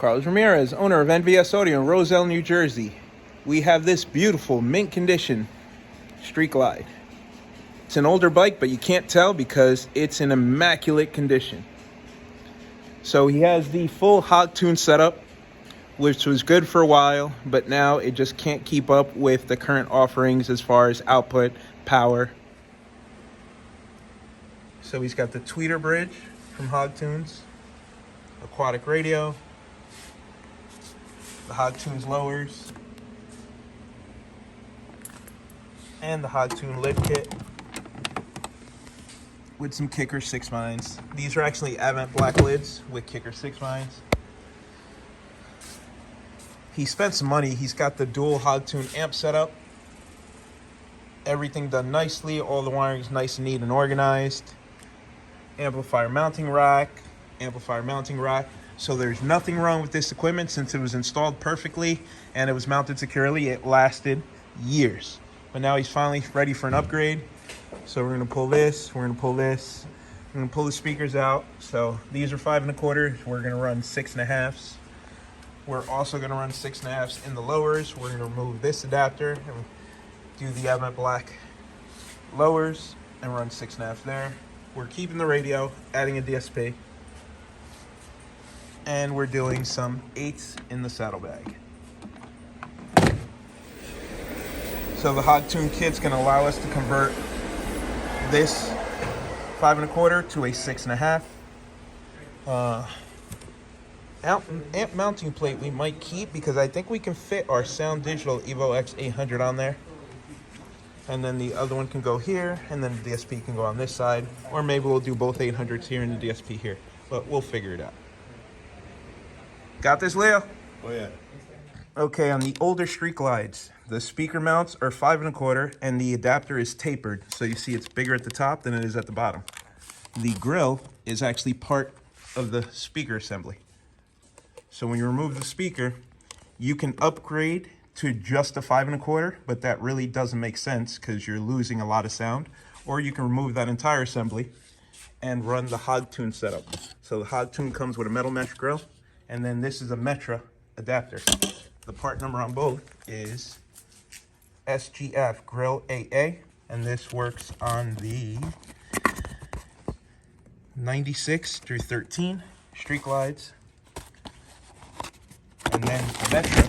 Carlos Ramirez, owner of NVS Audio in Roselle, New Jersey. We have this beautiful mint condition Street Glide. It's an older bike, but you can't tell because it's in immaculate condition. So he has the full Hogtunes setup, which was good for a while, but now it just can't keep up with the current offerings as far as output, power. So he's got the tweeter bridge from Hogtunes, Aquatic radio, the Hogtunes lowers, and the Hogtune lid kit with some Kicker 6-mines. These are actually Avant black lids with Kicker 6-mines. He spent some money. He's got the dual Hogtune amp setup. Everything done nicely. All the wiring's nice and neat and organized. Amplifier mounting rack. So there's nothing wrong with this equipment since it was installed perfectly and it was mounted securely. It lasted years. But now he's finally ready for an upgrade. So we're gonna pull this, we're gonna pull this, we're gonna pull the speakers out. So these are 5 1/4. We're gonna run 6 1/2s. We're also gonna run 6 1/2s in the lowers. We're gonna remove this adapter and do the Avant black lowers and run 6 1/2 there. We're keeping the radio, adding a DSP. And we're doing some 8s in the saddlebag. So the Hogtune kit's gonna allow us to convert this 5 1/4 to a 6 1/2. Amp mounting plate we might keep because I think we can fit our Sound Digital evox 800 on there. And then the other one can go here, and then the DSP can go on this side. Or maybe we'll do both 800s here and the DSP here. But we'll figure it out. Got this, Leo? Oh, yeah. Okay, on the older Street Glides, the speaker mounts are 5 1/4, and the adapter is tapered. So you see it's bigger at the top than it is at the bottom. The grill is actually part of the speaker assembly. So when you remove the speaker, you can upgrade to just a 5 1/4, but that really doesn't make sense because you're losing a lot of sound. Or you can remove that entire assembly and run the Hogtune setup. So the Hogtune comes with a metal mesh grill, and then this is a Metra adapter. The part number on both is SGF Grill AA, and this works on the 96 through 13 Street Glides. And then Metra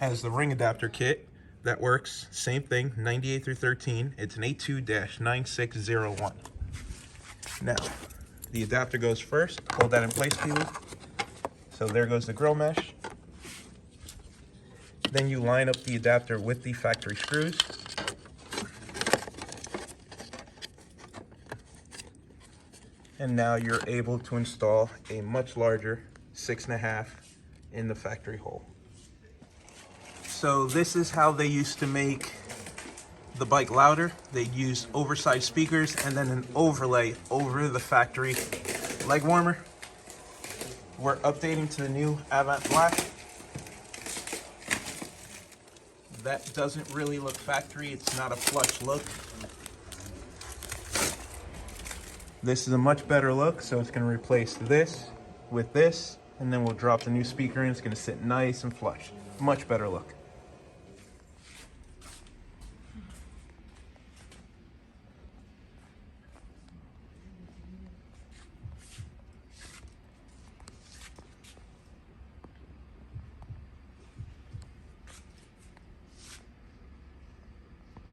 has the ring adapter kit that works, same thing, 98 through 13. It's an A2-9601. Now, the adapter goes first. Hold that in place, Peely. So there goes the grill mesh. Then you line up the adapter with the factory screws. And now you're able to install a much larger 6 1/2 in the factory hole. So this is how they used to make the bike louder. They used oversized speakers and then an overlay over the factory leg warmer. We're updating to the new Avant Black. That doesn't really look factory. It's not a flush look. This is a much better look, so it's going to replace this with this, and then we'll drop the new speaker in. It's going to sit nice and flush. Much better look.